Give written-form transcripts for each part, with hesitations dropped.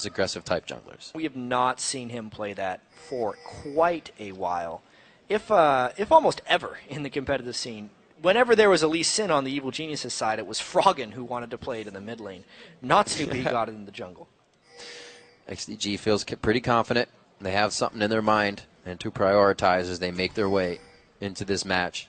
aggressive type junglers. We have not seen him play that for quite a while, if almost ever in the competitive scene. Whenever there was a Lee Sin on the Evil Geniuses side, it was Froggen who wanted to play it in the mid lane. Not Snoopy got it in the jungle. XDG feels pretty confident. They have something in their mind and to prioritize as they make their way into this match.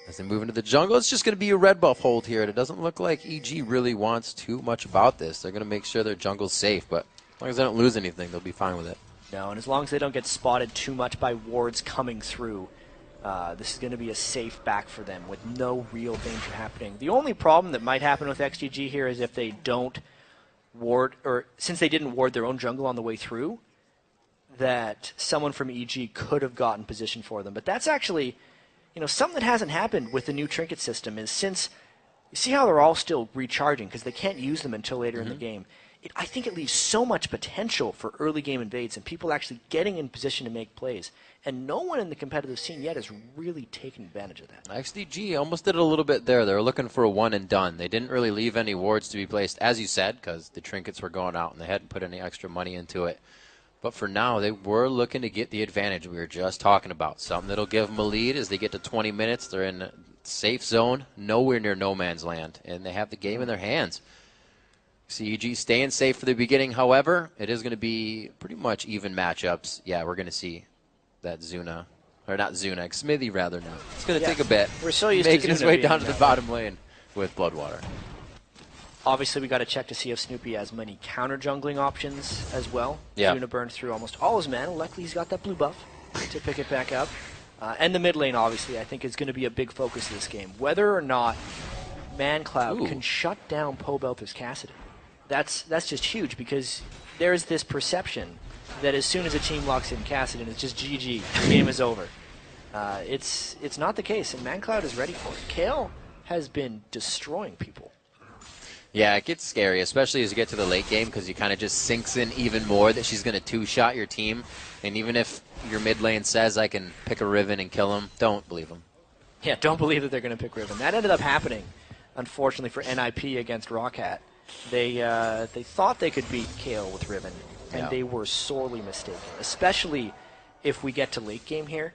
As they move into the jungle, it's just going to be a red buff hold here. And it doesn't look like EG really wants too much about this. They're going to make sure their jungle's safe, but as long as they don't lose anything, they'll be fine with it. No, and as long as they don't get spotted too much by wards coming through, this is going to be a safe back for them with no real danger happening. The only problem that might happen with XDG here is if they don't ward, or since they didn't ward their own jungle on the way through, that someone from EG could have gotten position for them. But that's actually, something that hasn't happened with the new trinket system is since, you see how they're all still recharging because they can't use them until later in the game. I think it leaves so much potential for early game invades and people actually getting in position to make plays. And no one in the competitive scene yet has really taken advantage of that. XDG almost did it a little bit there. They were looking for a one and done. They didn't really leave any wards to be placed, as you said, because the trinkets were going out and they hadn't put any extra money into it. But for now, they were looking to get the advantage we were just talking about. Something that'll give them a lead as they get to 20 minutes. They're in a safe zone, nowhere near no man's land, and they have the game in their hands. CEG staying safe for the beginning. However, it is going to be pretty much even matchups. Yeah, we're going to see that Zuna, or not Zuna, Smithy rather now. It's going to take a bit. We're so used making to his way down to the bottom lane with Bloodwater. Obviously, we got to check to see if Snoopy has many counter jungling options as well. Yeah. Zuna burned through almost all his mana. Luckily, he's got that blue buff to pick it back up. And the mid lane, obviously, I think is going to be a big focus of this game. Whether or not ManCloud can shut down Pobelter's Cassidy. That's just huge because there's this perception that as soon as a team locks in Cassidy, it's just GG, the game is over. It's not the case, and ManCloud is ready for it. Kayle has been destroying people. Yeah, it gets scary, especially as you get to the late game because he kind of just sinks in even more that she's going to two-shot your team. And even if your mid lane says, I can pick a Riven and kill him, don't believe him. Yeah, don't believe that they're going to pick Riven. That ended up happening, unfortunately, for NIP against Rockhat. They thought they could beat Kayle with Riven, and they were sorely mistaken, especially if we get to late game here.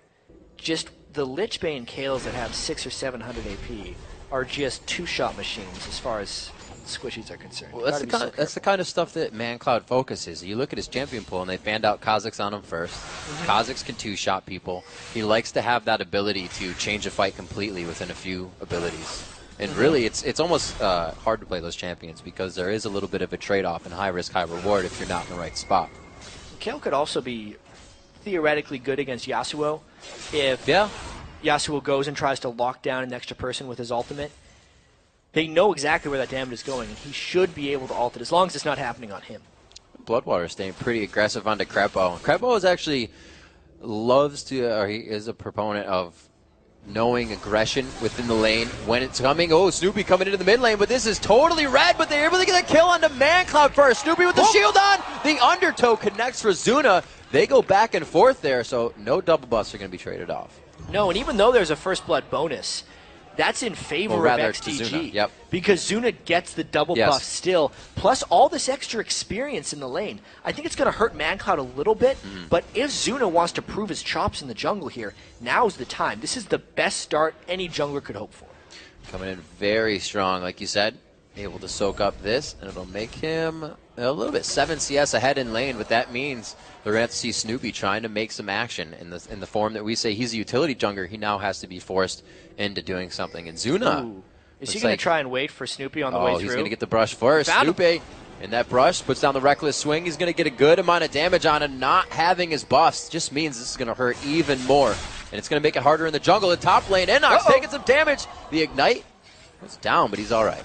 Just the Lichbane Kayles that have 600 or 700 AP are just two-shot machines as far as squishies are concerned. Well, that's the kind of stuff that ManCloud focuses. You look at his champion pool, and they banned out Kha'Zix on him first. Kha'Zix can two-shot people. He likes to have that ability to change a fight completely within a few abilities. And really, it's almost hard to play those champions because there is a little bit of a trade-off in high risk, high reward if you're not in the right spot. Kayle could also be theoretically good against Yasuo if Yasuo goes and tries to lock down an extra person with his ultimate. They know exactly where that damage is going, and he should be able to ult it as long as it's not happening on him. Bloodwater staying pretty aggressive onto Krepo. Krepo is actually loves to, or he is a proponent of knowing aggression within the lane when it's coming. Oh, Snoopy coming into the mid lane, but this is totally red, but they're able to get a kill onto ManCloud first. Snoopy with the shield on. The undertow connects for Zuna. They go back and forth there, so no double buffs are going to be traded off. No, and even though there's a first blood bonus, that's in favor of XDG. Yep. Because Zuna gets the double buff still, plus all this extra experience in the lane. I think it's going to hurt ManCloud a little bit, but if Zuna wants to prove his chops in the jungle here, now's the time. This is the best start any jungler could hope for. Coming in very strong, like you said. Able to soak up this, and it'll make him a little bit 7 CS ahead in lane, but that means they're going to have to see Snoopy trying to make some action in the form that we say he's a utility jungler. He now has to be forced into doing something. And Zuna... Is he going to try and wait for Snoopy on the way through? Oh, he's going to get the brush first. Snoopy, and that brush puts down the reckless swing. He's going to get a good amount of damage on him. Not having his buffs just means this is going to hurt even more. And it's going to make it harder in the jungle. The top lane, Enox taking some damage. The Ignite was down, but he's all right.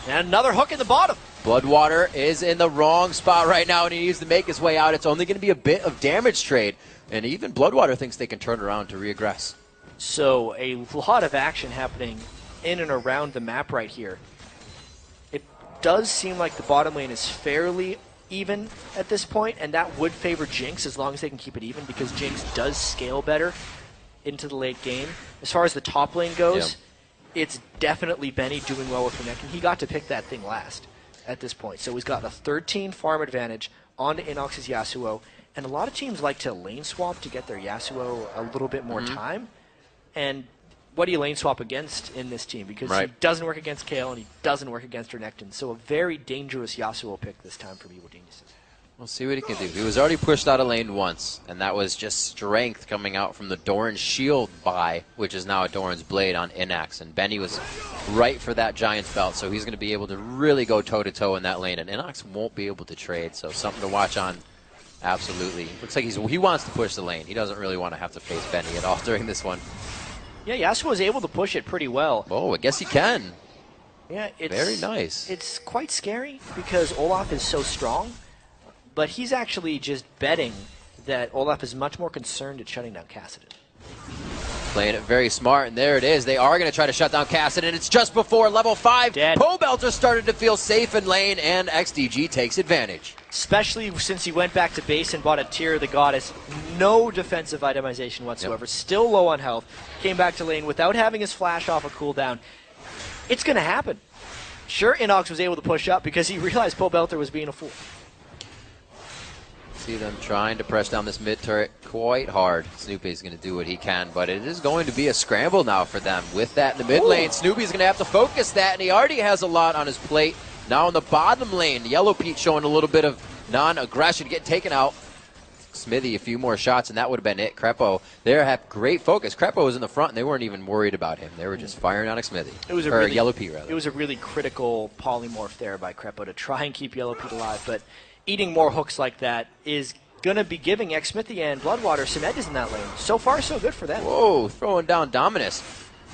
And another hook in the bottom. Bloodwater is in the wrong spot right now, and he needs to make his way out. It's only going to be a bit of damage trade, and even Bloodwater thinks they can turn around to reaggress. So a lot of action happening in and around the map right here. It does seem like the bottom lane is fairly even at this point, and that would favor Jinx as long as they can keep it even, because Jinx does scale better into the late game. As far as the top lane goes, it's definitely Benny doing well with Renekton. He got to pick that thing last. at this point. So he's got a 13 farm advantage onto Inox's Yasuo, and a lot of teams like to lane swap to get their Yasuo a little bit more time. And what do you lane swap against in this team? Because he doesn't work against Kayle and he doesn't work against Renekton. So a very dangerous Yasuo pick this time for B1D1. We'll see what he can do. He was already pushed out of lane once, and that was just strength coming out from the Doran's shield buy, which is now a Doran's blade on Inox. And Benny was right for that Giant's belt, so he's going to be able to really go toe-to-toe in that lane. And Inox won't be able to trade, so something to watch on. Absolutely. Looks like he wants to push the lane. He doesn't really want to have to face Benny at all during this one. Yeah, Yasuo was able to push it pretty well. Oh, I guess he can. Yeah, it's very nice. It's quite scary because Olaf is so strong. But he's actually just betting that Olaf is much more concerned at shutting down Kassadin. Playing it very smart, and there it is. They are going to try to shut down Kassadin. It's just before level 5. Dead. Pobelter started to feel safe in lane, and XDG takes advantage. Especially since he went back to base and bought a Tear of the Goddess. No defensive itemization whatsoever. Still low on health. Came back to lane without having his flash off a cooldown. It's going to happen. Sure, Inox was able to push up because he realized Pobelter was being a fool. See them trying to press down this mid turret quite hard. Snoopy's going to do what he can, but it is going to be a scramble now for them. With that in the mid lane, Snoopy's going to have to focus that, and he already has a lot on his plate. Now in the bottom lane, Yellow Pete showing a little bit of non-aggression, getting taken out. Smithy a few more shots, and that would have been it. Krepo, they have great focus. Krepo was in the front, and they weren't even worried about him. They were just firing on Smithy. It was Yellow Pete, rather. It was a really critical polymorph there by Krepo to try and keep Yellow Pete alive, but eating more hooks like that is going to be giving Xmithy and Bloodwater some edges in that lane. So far, so good for them. Whoa, throwing down Dominus.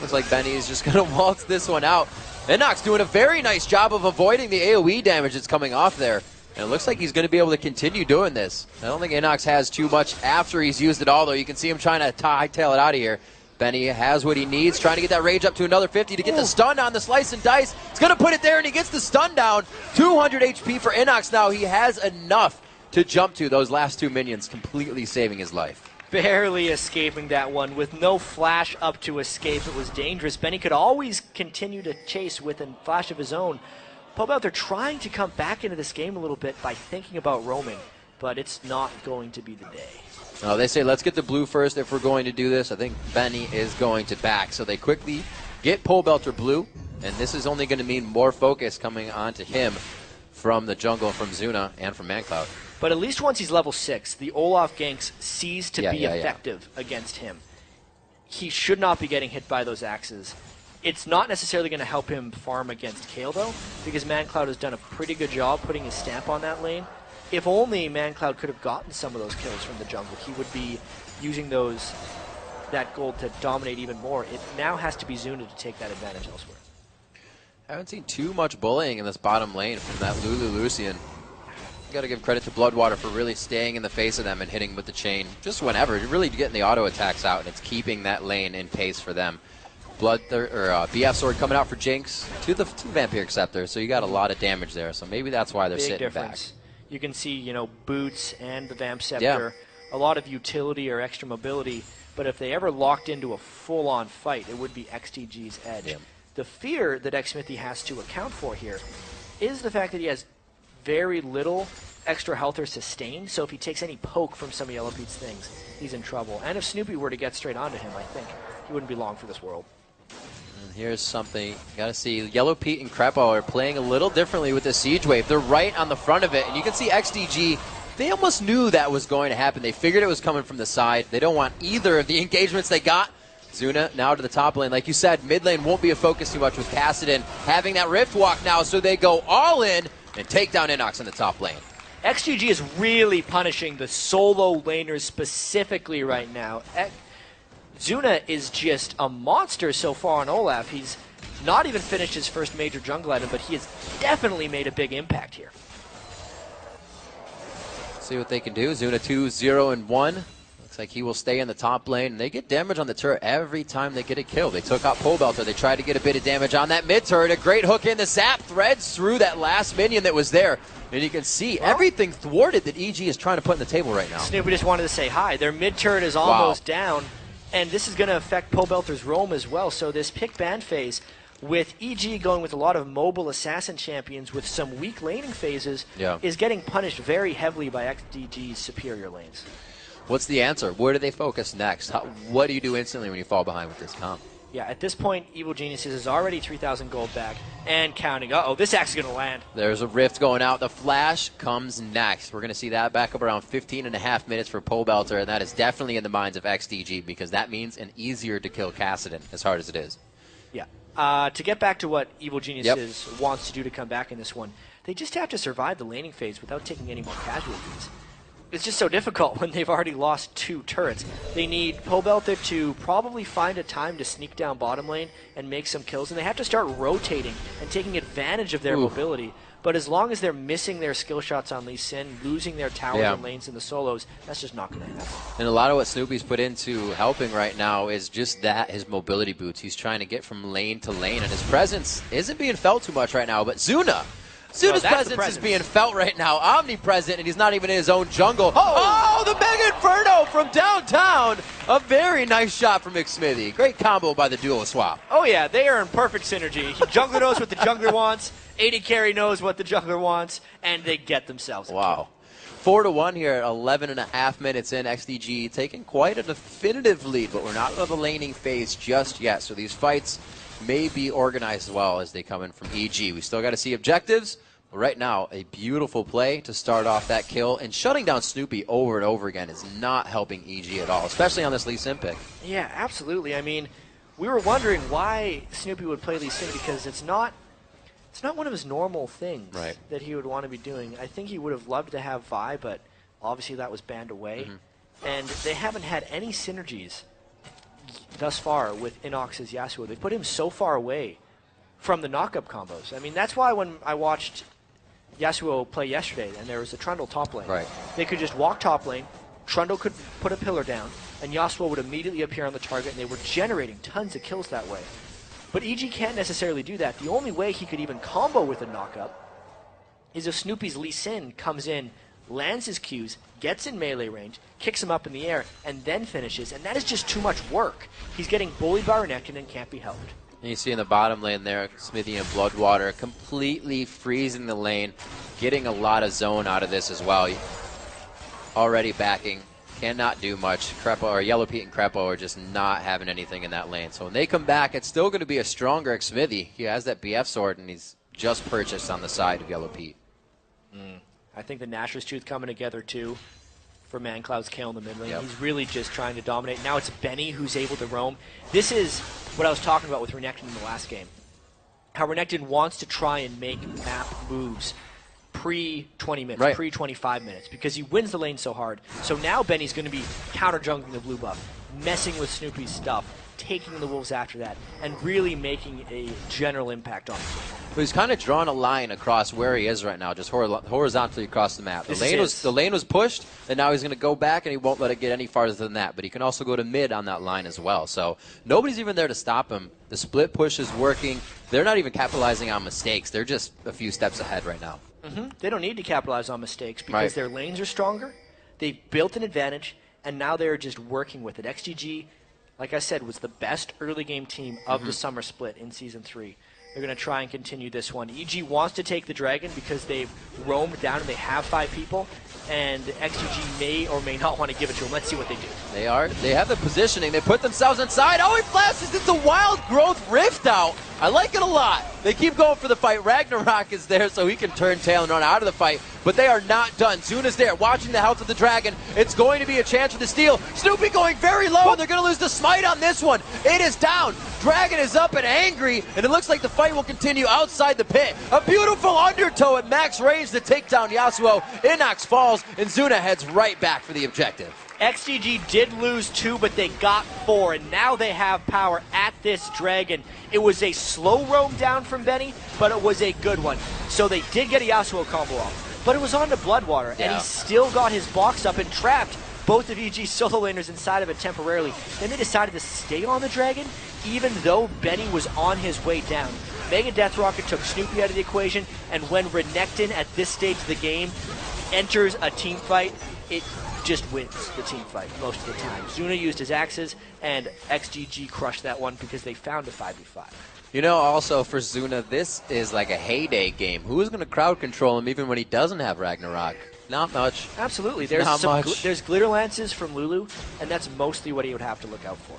Looks like Benny is just going to waltz this one out. Inox doing a very nice job of avoiding the AoE damage that's coming off there. And it looks like he's going to be able to continue doing this. I don't think Inox has too much after he's used it all, though. You can see him trying to hightail it out of here. Benny has what he needs, trying to get that rage up to another 50 to get the stun on the slice and dice. He's going to put it there, and he gets the stun down. 200 HP for Inox now. He has enough to jump to those last two minions, completely saving his life. Barely escaping that one with no flash up to escape. It was dangerous. Benny could always continue to chase with a flash of his own. Pobelter trying to come back into this game a little bit by thinking about roaming, but it's not going to be the day. No, they say let's get the blue first if we're going to do this. I think Benny is going to back, so they quickly get Pobelter blue, and this is only going to mean more focus coming onto him from the jungle, from Zuna, and from ManCloud. But at least once he's level 6, the Olaf ganks cease to be effective against him. He should not be getting hit by those axes. It's not necessarily going to help him farm against Kayle, though, because ManCloud has done a pretty good job putting his stamp on that lane. If only ManCloud could have gotten some of those kills from the jungle, he would be using that gold to dominate even more. It now has to be Zuna to take that advantage elsewhere. I haven't seen too much bullying in this bottom lane from that Lulu Lucian. Got to give credit to Bloodwater for really staying in the face of them and hitting with the chain just whenever. Really getting the auto attacks out, and it's keeping that lane in pace for them. BF Sword coming out for Jinx to the Vampiric Scepter, so you got a lot of damage there. So maybe that's why they're Big sitting difference. Back. You can see, Boots and the Vamp Scepter, Yeah. a lot of utility or extra mobility, but if they ever locked into a full-on fight, it would be XDG's edge. Yeah. The fear that Xmithy has to account for here is the fact that he has very little extra health or sustain, so if he takes any poke from some of Yellow Pete's things, he's in trouble. And if Snoopy were to get straight onto him, I think he wouldn't be long for this world. And here's something you got to see. Yellow Pete and Krepo are playing a little differently with the Siege Wave. They're right on the front of it, and you can see XDG, they almost knew that was going to happen. They figured it was coming from the side. They don't want either of the engagements they got. Zuna now to the top lane. Like you said, mid lane won't be a focus too much with Kassadin having that Rift Walk now, so they go all in and take down Inox in the top lane. XGG is really punishing the solo laners specifically right now. Zuna is just a monster so far on Olaf. He's not even finished his first major jungle item, but he has definitely made a big impact here. See what they can do. Zuna 2-0-1. Looks like he will stay in the top lane. And they get damage on the turret every time they get a kill. They took out Pobelter. They tried to get a bit of damage on that mid turret. A great hook in. The zap threads through that last minion that was there. And you can see everything thwarted that EG is trying to put in the table right now. Snoopy just wanted to say hi. Their mid turret is almost down. And this is going to affect Pobelter's roam as well. So this pick ban phase with EG going with a lot of mobile assassin champions with some weak laning phases, is getting punished very heavily by XDG's superior lanes. What's the answer? Where do they focus next? What do you do instantly when you fall behind with this comp? Yeah, at this point, Evil Geniuses is already 3,000 gold back and counting. Uh-oh, this axe is going to land. There's a rift going out. The flash comes next. We're going to see that back up around 15.5 minutes for Pole Belter, and that is definitely in the minds of XDG because that means an easier to kill Kassadin, as hard as it is. Yeah. To get back to what Evil Geniuses wants to do to come back in this one, they just have to survive the laning phase without taking any more casualties. It's just so difficult when they've already lost 2 turrets. They need Pobelter to probably find a time to sneak down bottom lane and make some kills, and they have to start rotating and taking advantage of their mobility. But as long as they're missing their skill shots on Lee Sin, losing their towers and lanes in the solos, that's just not going to happen. And a lot of what Snoopy's put into helping right now is just that, his mobility boots. He's trying to get from lane to lane, and his presence isn't being felt too much right now, but Zuna's presence is being felt right now, omnipresent, and he's not even in his own jungle. Oh, the Mega Inferno from downtown. A very nice shot from McSmithy. Great combo by the duo swap. Oh, yeah, they are in perfect synergy. Jungler knows what the jungler wants, AD carry knows what the jungler wants, and they get themselves a kill. 4-1 here at 11.5 minutes in. XDG taking quite a definitive lead, but we're not in the laning phase just yet, so these fights may be organized well as they come in from EG. We still got to see objectives, but right now, a beautiful play to start off that kill, and shutting down Snoopy over and over again is not helping EG at all, especially on this Lee Sin pick. Yeah, absolutely. I mean, we were wondering why Snoopy would play Lee Sin because it's not one of his normal things that he would want to be doing. I think he would have loved to have Vi, but obviously that was banned away. And they haven't had any synergies thus far with Inox's Yasuo. They put him so far away from the knock-up combos. I mean, that's why when I watched Yasuo play yesterday and there was a Trundle top lane, they could just walk top lane, Trundle could put a pillar down, and Yasuo would immediately appear on the target, and they were generating tons of kills that way. But EG can't necessarily do that. The only way he could even combo with a knock-up is if Snoopy's Lee Sin comes in, lands his Qs, gets in melee range, kicks him up in the air, and then finishes, and that is just too much work. He's getting bullied by Renekton and can't be helped. And you see in the bottom lane there, Smithy and Bloodwater completely freezing the lane, getting a lot of zone out of this as well. Already backing, cannot do much. Yellow Pete and Crepo are just not having anything in that lane. So when they come back, it's still going to be a stronger Smithy. He has that BF sword, and he's just purchased on the side of Yellow Pete. I think the Nashor's Tooth coming together, too, for ManCloud's kill in the mid lane. He's really just trying to dominate. Now it's Benny who's able to roam. This is what I was talking about with Renekton in the last game. How Renekton wants to try and make map moves pre-20 minutes, pre-25 minutes, because he wins the lane so hard. So now Benny's going to be counter-jungling the blue buff, messing with Snoopy's stuff, taking the wolves after that, and really making a general impact on the game. But he's kind of drawn a line across where he is right now, just horizontally across the map. The lane was pushed, and now he's going to go back, and he won't let it get any farther than that. But he can also go to mid on that line as well. So nobody's even there to stop him. The split push is working. They're not even capitalizing on mistakes. They're just a few steps ahead right now. They don't need to capitalize on mistakes because their lanes are stronger. They've built an advantage, and now they're just working with it. XDG, like I said, was the best early game team of the summer split in Season 3. They're going to try and continue this one. EG wants to take the Dragon because they've roamed down and they have 5 people, and XDG may or may not want to give it to them. Let's see what they do. They have the positioning. They put themselves inside. Oh, he flashes. It's a wild growth rift out. I like it a lot. They keep going for the fight. Ragnarok is there so he can turn tail and run out of the fight, but they are not done. Zuna's there watching the health of the Dragon. It's going to be a chance for the steal. Snoopy going very low, and they're going to lose the smite on this one. It is down. Dragon is up and angry, and it looks like the fight will continue outside the pit. A beautiful undertow at max range to take down Yasuo. Inox falls, and Zuna heads right back for the objective. XDG did lose 2, but they got 4, and now they have power at this Dragon. It was a slow roam down from Benny, but it was a good one. So they did get a Yasuo combo off, but it was on to Bloodwater, and he still got his box up and trapped both of EG's solo laners inside of it temporarily. Then they decided to stay on the Dragon, even though Benny was on his way down. Mega Death Rocket took Snoopy out of the equation, and when Renekton at this stage of the game enters a team fight, it just wins the team fight most of the time. Zuna used his axes, and XGG crushed that one because they found a 5v5. You know, also for Zuna, this is like a heyday game. Who is going to crowd control him even when he doesn't have Ragnarok? Not much. Absolutely. There's Not much. There's glitter lances from Lulu, and that's mostly what he would have to look out for.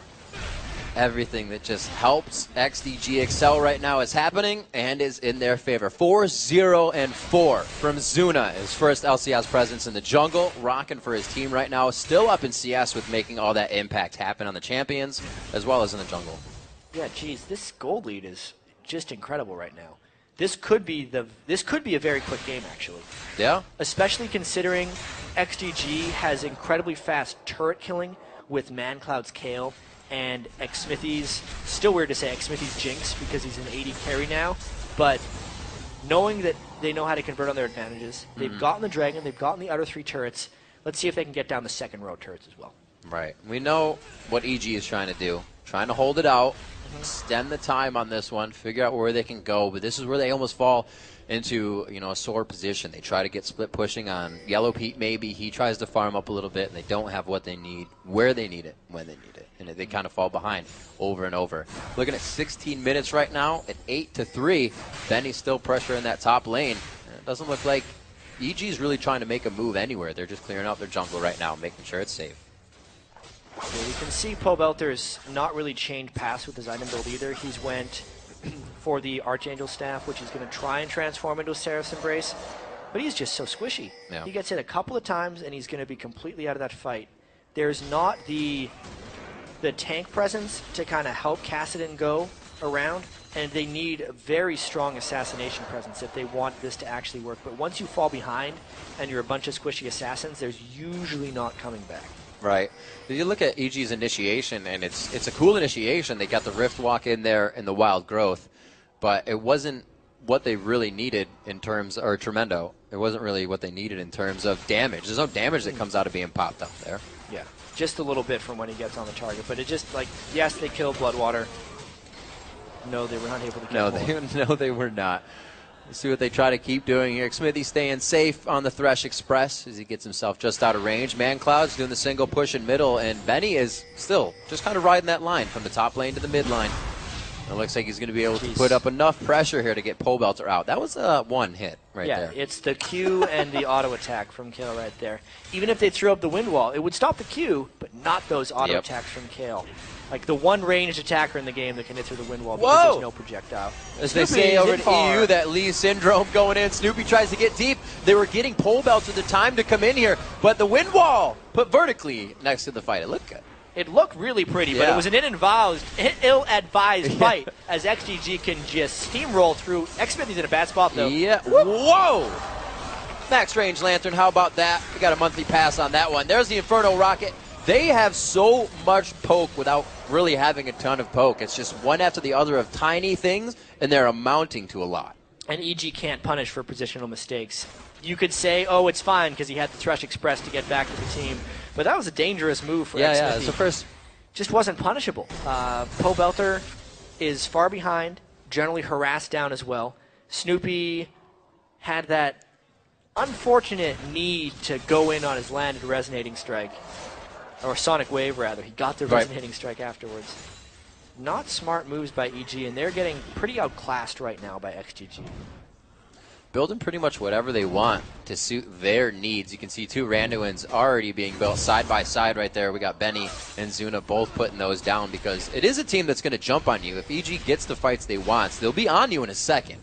Everything that just helps XDG excel right now is happening and is in their favor. 4-0-4 from Zuna, his first LCS presence in the jungle, rocking for his team right now. Still up in CS with making all that impact happen on the champions as well as in the jungle. Yeah, geez, this gold lead is just incredible right now. This could be a very quick game, actually. Yeah. Especially considering XDG has incredibly fast turret killing with ManCloud's Kale and Xsmithy's, still weird to say Xsmithy's Jinx because he's an 80 carry now, but knowing that they know how to convert on their advantages, they've gotten the Dragon, they've gotten the other 3 turrets. Let's see if they can get down the second row of turrets as well. Right. We know what EG is trying to do. Trying to hold it out, extend the time on this one, figure out where they can go, but this is where they almost fall into, you know, a sore position. They try to get split pushing on Yellow Pete maybe. He tries to farm up a little bit, and they don't have what they need, where they need it, when they need it. And they kind of fall behind over and over. Looking at 16 minutes right now at 8-3. Benny's still pressuring that top lane. And it doesn't look like EG's really trying to make a move anywhere. They're just clearing out their jungle right now, making sure it's safe. Yeah, you can see Pobelter's not really changed paths with his item build either. He's went for the Archangel Staff, which he's going to try and transform into a Seraph's Embrace, but he's just so squishy. Yeah. He gets hit a couple of times, and he's going to be completely out of that fight. There's not the tank presence to kind of help Kassadin go around, and they need a very strong assassination presence if they want this to actually work. But once you fall behind and you're a bunch of squishy assassins, there's usually not coming back. Right. If you look at EG's initiation, and it's a cool initiation. They got the Rift Walk in there in the Wild Growth, but it wasn't what they really needed in terms, or Tremendo. It wasn't really what they needed in terms of damage. There's no damage that comes out of being popped up there. Yeah, just a little bit from when he gets on the target, but it just, like, yes, they killed Bloodwater. No, they were not able to kill him. No, they were not. Let's see what they try to keep doing here. Smithy staying safe on the Thresh Express as he gets himself just out of range. ManCloud's doing the single push in middle, and Benny is still just kind of riding that line from the top lane to the mid line. It looks like he's going to be able to put up enough pressure here to get Pobelter out. That was one hit right there. Yeah, it's the Q and the auto attack from Kale right there. Even if they threw up the wind wall, it would stop the Q, but not those auto attacks from Kale. Like the one ranged attacker in the game that can hit through the wind wall because there's no projectile. As they say over in EU, that Lee syndrome going in. Snoopy tries to get deep. They were getting Pobelter the time to come in here, but the wind wall put vertically next to the fight. It looked good. It looked really pretty, but it was an ill-advised fight as XDG can just steamroll through. Xsmithy's in a bad spot, though. Yeah. Whoa! Max range lantern, how about that? We got a monthly pass on that one. There's the Inferno Rocket. They have so much poke without really having a ton of poke. It's just one after the other of tiny things, and they're amounting to a lot. And EG can't punish for positional mistakes. You could say, oh, it's fine because he had the Thresh Express to get back to the team. But that was a dangerous move for Xsmithy. Yeah, it's the first. Just wasn't punishable. Pobelter is far behind, generally harassed down as well. Snoopy had that unfortunate need to go in on his landed resonating strike. Or Sonic Wave, rather. He got the resonating strike afterwards. Not smart moves by EG, and they're getting pretty outclassed right now by XDG. Building pretty much whatever they want to suit their needs. You can see two Randuins already being built side by side right there. We got Benny and Zuna both putting those down because it is a team that's going to jump on you. If EG gets the fights they want, they'll be on you in a second.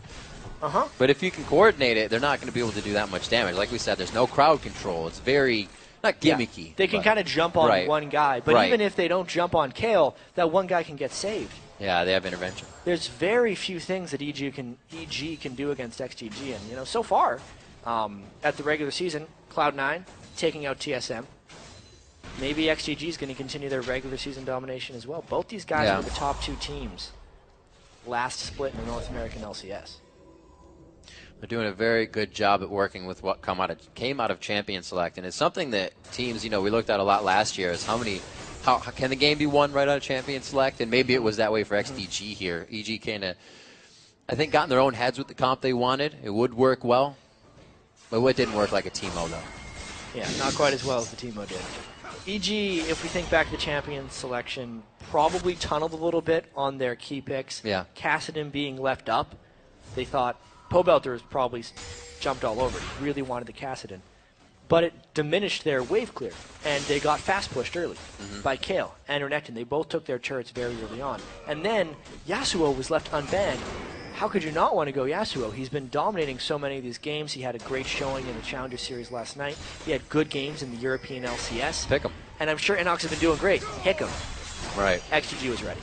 But if you can coordinate it, they're not going to be able to do that much damage. Like we said, there's no crowd control. It's very, not gimmicky. Yeah, they can kind of jump on one guy. But even if they don't jump on Kale, that one guy can get saved. Yeah, they have intervention. There's very few things that EG can do against XDG, and so far, at the regular season, Cloud9 taking out TSM. Maybe XDG is going to continue their regular season domination as well. Both these guys were the top two teams last split in the North American LCS. They're doing a very good job at working with what came out of Champion Select, and it's something that teams, we looked at a lot last year. Is how can the game be won right out of Champion Select? And maybe it was that way for XDG here. EG kind of, I think, got in their own heads with the comp they wanted. It would work well, but it didn't work like a Teemo, though. Yeah, not quite as well as the Teemo did. EG, if we think back to the champion selection, probably tunneled a little bit on their key picks. Yeah. Kassadin being left up, they thought Pobelter probably jumped all over it. He really wanted the Kassadin. But it diminished their wave clear, and they got fast pushed early by Kale and Renekton. They both took their turrets very early on. And then Yasuo was left unbanned. How could you not want to go Yasuo? He's been dominating so many of these games. He had a great showing in the Challenger Series last night. He had good games in the European LCS. Pick him. And I'm sure Inox has been doing great. Pick him. Right. XDG was ready.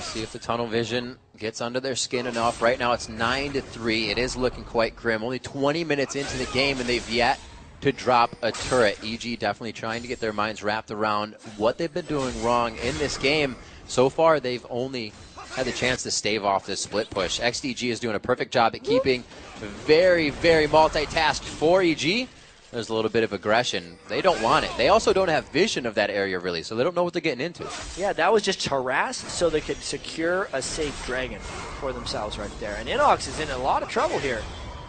See if the tunnel vision gets under their skin enough. Right now it's 9-3. It is looking quite grim. Only 20 minutes into the game, and they've yet to drop a turret. EG definitely trying to get their minds wrapped around what they've been doing wrong in this game. So far, they've only had the chance to stave off this split push. XDG is doing a perfect job at keeping very, very multitasked for EG. There's a little bit of aggression. They don't want it. They also don't have vision of that area, really, so they don't know what they're getting into. Yeah, that was just harass so they could secure a safe dragon for themselves right there. And Inox is in a lot of trouble here.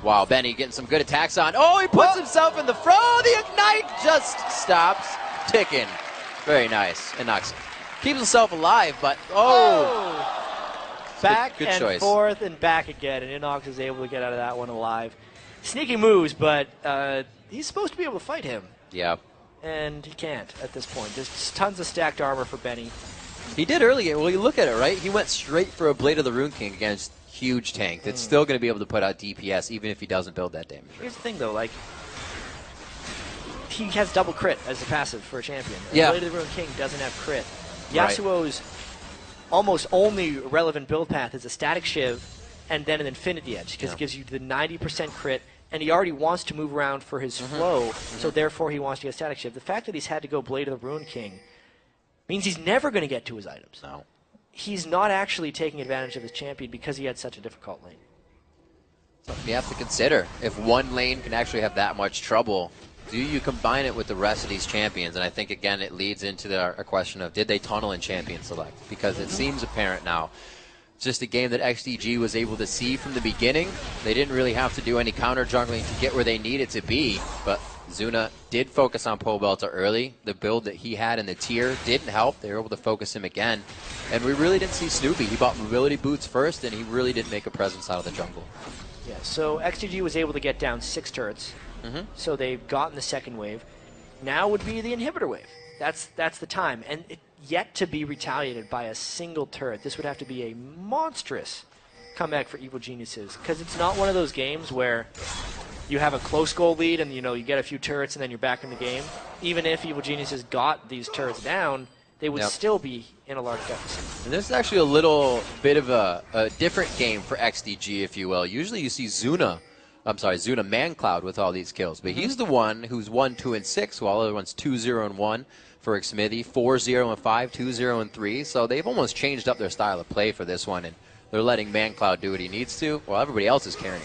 Wow, Benny getting some good attacks on. Oh, he puts himself in the front. Oh, the Ignite just stops ticking. Very nice. Inox keeps himself alive, but back good and choice. Forth and back again, and Inox is able to get out of that one alive. Sneaky moves, but he's supposed to be able to fight him. Yeah. And he can't at this point. There's tons of stacked armor for Benny. He did early. Well, you look at it, right? He went straight for a Blade of the Rune King against huge tank that's still going to be able to put out DPS even if he doesn't build that damage. Here's the thing, though. Like, he has double crit as a passive for a champion. Yeah. Blade of the Rune King doesn't have crit. Yasuo's almost only relevant build path is a static shiv and then an infinity edge because it gives you the 90% crit, and he already wants to move around for his flow, so therefore he wants to get static shiv. The fact that he's had to go Blade of the Rune King means he's never going to get to his items. No. He's not actually taking advantage of his champion because he had such a difficult lane. You have to consider, if one lane can actually have that much trouble, do you combine it with the rest of these champions? And I think, again, it leads into a question of, did they tunnel in champion select? Because it seems apparent now. It's just a game that XDG was able to see from the beginning. They didn't really have to do any counter jungling to get where they needed to be, but Zuna did focus on Pobelter early. The build that he had in the tier didn't help. They were able to focus him again. And we really didn't see Snoopy. He bought mobility boots first, and he really didn't make a presence out of the jungle. Yeah, so XDG was able to get down 6 turrets. So they've gotten the second wave. Now would be the inhibitor wave. That's the time. And it yet to be retaliated by a single turret. This would have to be a monstrous comeback for Evil Geniuses, because it's not one of those games where you have a close goal lead and you get a few turrets and then you're back in the game. Even if Evil Geniuses got these turrets down, they would still be in a large deficit. And this is actually a little bit of a different game for XDG, if you will. Usually you see Zuna ManCloud with all these kills, but he's the one who's 1, 2, and 6, while the other one's 2, 0, and 1 for Xmithy, 4, 0, and 5, 2, 0, and 3. So they've almost changed up their style of play for this one, and they're letting ManCloud do what he needs to, while everybody else is carrying.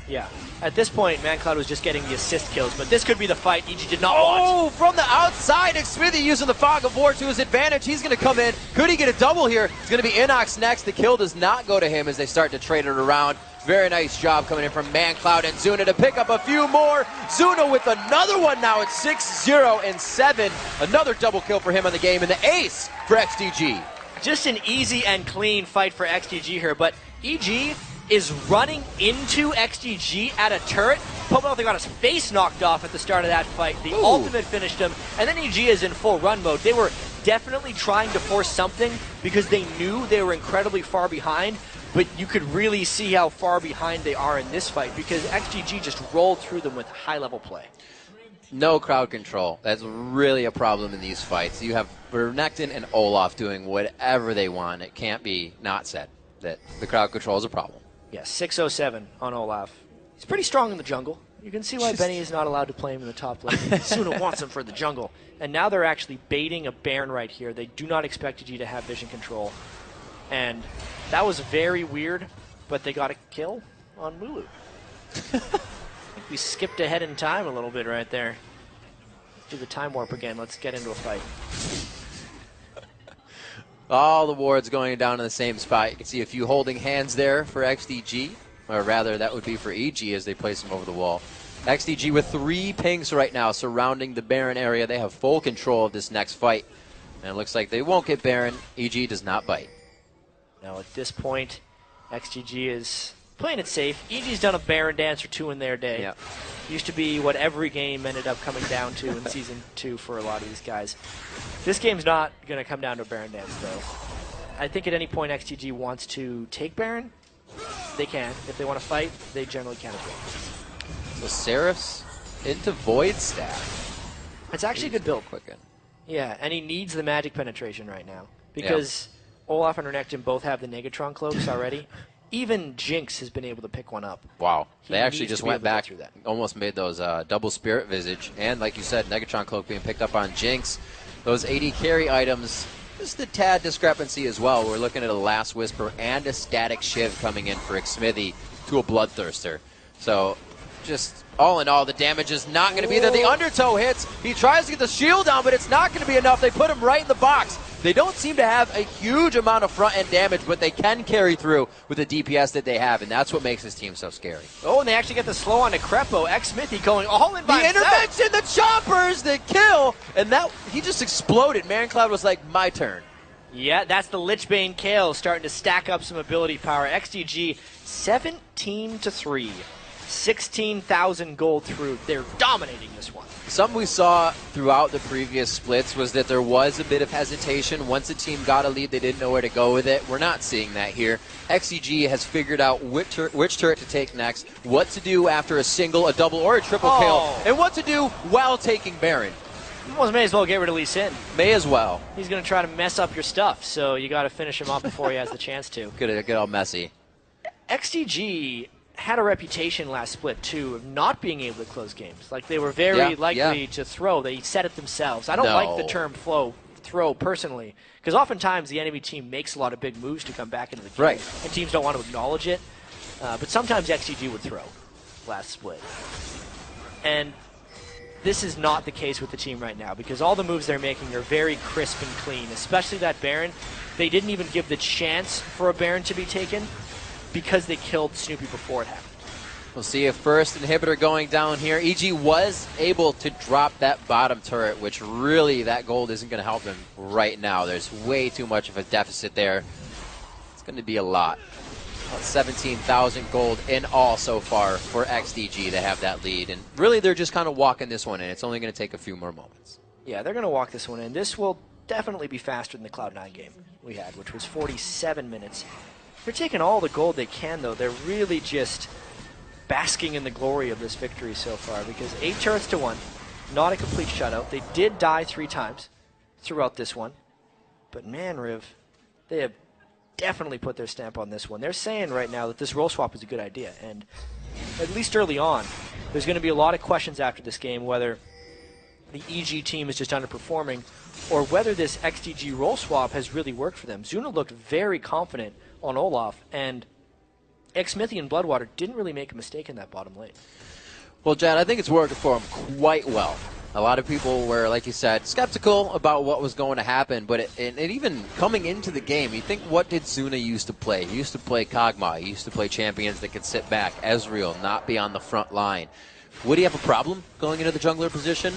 Yeah. At this point, ManCloud was just getting the assist kills, but this could be the fight EG did not want. Oh, from the outside, Xmithy using the Fog of War to his advantage. He's going to come in. Could he get a double here? It's going to be Inox next. The kill does not go to him as they start to trade it around. Very nice job coming in from ManCloud and Zuna to pick up a few more. Zuna with another one now at 6, 0, and 7. Another double kill for him on the game, and the ace for XDG. Just an easy and clean fight for XDG here, but EG is running into XDG at a turret. Pobelter got his face knocked off at the start of that fight. The ultimate finished him, and then EG is in full run mode. They were definitely trying to force something because they knew they were incredibly far behind, but you could really see how far behind they are in this fight because XGG just rolled through them with high-level play. No crowd control. That's really a problem in these fights. You have Renekton and Olaf doing whatever they want. It can't be not said that the crowd control is a problem. Yeah, 607 on Olaf. He's pretty strong in the jungle. You can see why Benny is not allowed to play him in the top lane. Suna wants him for the jungle. And now they're actually baiting a Baron right here. They do not expect EG to have vision control. And that was very weird, but they got a kill on Mulu. I think we skipped ahead in time a little bit right there. Do the time warp again. Let's get into a fight. All the wards going down in the same spot. You can see a few holding hands there for XDG, or rather that would be for EG as they place him over the wall. XDG with 3 pings right now surrounding the Baron area. They have full control of this next fight. And it looks like they won't get Baron. EG does not bite. Now at this point, XDG is playing it safe. EG's done a Baron dance or 2 in their day. Yep. Used to be what every game ended up coming down to in Season 2 for a lot of these guys. This game's not going to come down to a Baron dance, though. I think at any point XDG wants to take Baron, they can. If they want to fight, they generally can as well. So Seraph's into Void Staff. It's actually a good build. Quicken. Yeah, and he needs the magic penetration right now. Because Olaf and Renekton both have the Negatron cloaks already. Even Jinx has been able to pick one up. Wow. He They actually needs just to be went able to get back, through that. almost made those double Spirit Visage. And like you said, Negatron Cloak being picked up on Jinx. Those AD carry items, just a tad discrepancy as well. We're looking at a Last Whisper and a Static Shiv coming in for Xmithy to a Bloodthirster. So just all in all, the damage is not going to be there. The Undertow hits. He tries to get the shield down, but it's not going to be enough. They put him right in the box. They don't seem to have a huge amount of front-end damage, but they can carry through with the DPS that they have, and that's what makes this team so scary. Oh, and they actually get the slow on to Crepo. Xmithy going all in by The himself. intervention, the choppers, the kill, and that he just exploded. Marencloud was like, my turn. Yeah, that's the Lichbane Kale starting to stack up some ability power. XDG 17-3. 16,000 gold through. They're dominating this one. Something we saw throughout the previous splits was that there was a bit of hesitation. Once a team got a lead, they didn't know where to go with it. We're not seeing that here. XDG has figured out which turret to take next, what to do after a single, a double, or a triple kill, and what to do while taking Baron. Well, may as well get rid of Lee Sin. May as well. He's going to try to mess up your stuff, so you got to finish him off before he has the chance to. Get all messy. XDG had a reputation last split, too, of not being able to close games. Like, they were very likely to throw. They said it themselves. I don't like the term throw, personally, because oftentimes the enemy team makes a lot of big moves to come back into the game, and teams don't want to acknowledge it. But sometimes XDG would throw last split. And this is not the case with the team right now, because all the moves they're making are very crisp and clean, especially that Baron. They didn't even give the chance for a Baron to be taken, because they killed Snoopy before it happened. We'll see a first inhibitor going down here. EG was able to drop that bottom turret, which really that gold isn't going to help him right now. There's way too much of a deficit there. It's going to be a lot. About 17,000 gold in all so far for XDG to have that lead. And really they're just kind of walking this one in. It's only going to take a few more moments. Yeah, they're going to walk this one in. This will definitely be faster than the Cloud9 game we had, which was 47 minutes. They're taking all the gold they can, though. They're really just basking in the glory of this victory so far, because 8 turrets to 1, not a complete shutout. They did die 3 times throughout this one. But man, Riv, they have definitely put their stamp on this one. They're saying right now that this role swap is a good idea, and at least early on, there's going to be a lot of questions after this game whether the EG team is just underperforming or whether this XDG role swap has really worked for them. Zuna looked very confident on Olaf, and Xmithy and Bloodwater didn't really make a mistake in that bottom lane. Well, Jad, I think it's working for him quite well. A lot of people were, like you said, skeptical about what was going to happen, but even coming into the game, you think, what did Zuna used to play? He used to play Kog'Maw. He used to play champions that could sit back, Ezreal, not be on the front line. Would he have a problem going into the jungler position?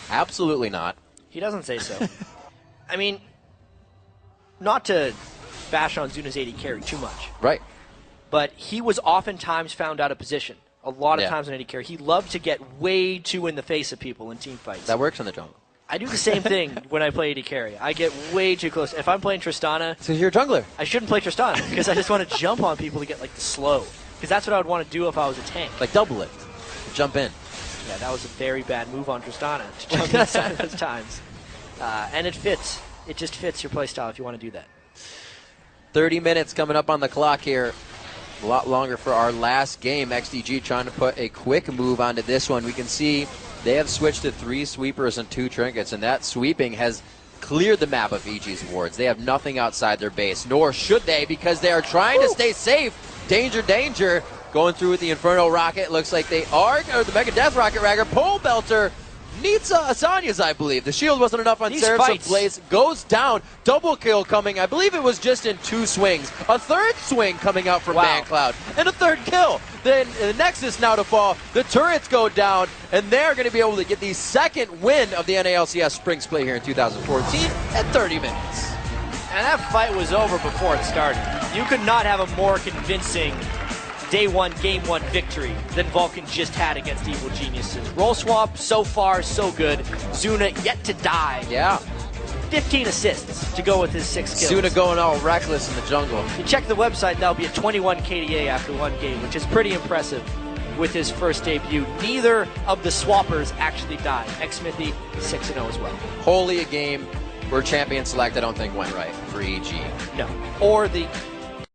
Absolutely not. He doesn't say so. I mean, not to bash on Zuna's AD carry too much. Right. But he was oftentimes found out of position. A lot of times in AD carry. He loved to get way too in the face of people in team fights. That works in the jungle. I do the same thing when I play AD carry. I get way too close. If I'm playing Tristana... So you're a jungler. I shouldn't play Tristana because I just want to jump on people to get like the slow. Because that's what I would want to do if I was a tank. Like double lift. Jump in. Yeah, that was a very bad move on Tristana to jump inside those times. And it fits. It just fits your playstyle if you want to do that. 30 minutes coming up on the clock here. A lot longer for our last game. XDG trying to put a quick move onto this one. We can see they have switched to 3 sweepers and 2 trinkets, and that sweeping has cleared the map of EG's wards. They have nothing outside their base, nor should they, because they are trying to stay safe. Danger, danger. Going through with the Inferno Rocket. Looks like they are, or the Mega Death Rocket Ragger. Pole Belter needs Asania's, I believe. The shield wasn't enough on Seraph's Blaze. Goes down. Double kill coming. I believe it was just in 2 swings. A third swing coming out from Mancloud. And a third kill. Then the Nexus now to fall. The turrets go down, and they're going to be able to get the second win of the NALCS Spring Split here in 2014 at 30 minutes. And that fight was over before it started. You could not have a more convincing day one, game one victory than Vulcan just had against Evil Geniuses. Roll swap, so far, so good. Zuna yet to die. Yeah. 15 assists to go with his 6 kills. Zuna going all reckless in the jungle. You check the website, that'll be a 21 KDA after one game, which is pretty impressive with his first debut. Neither of the swappers actually died. X-Smithy, 6-0 as well. Wholly a game where champion select I don't think went right for EG. No. Or the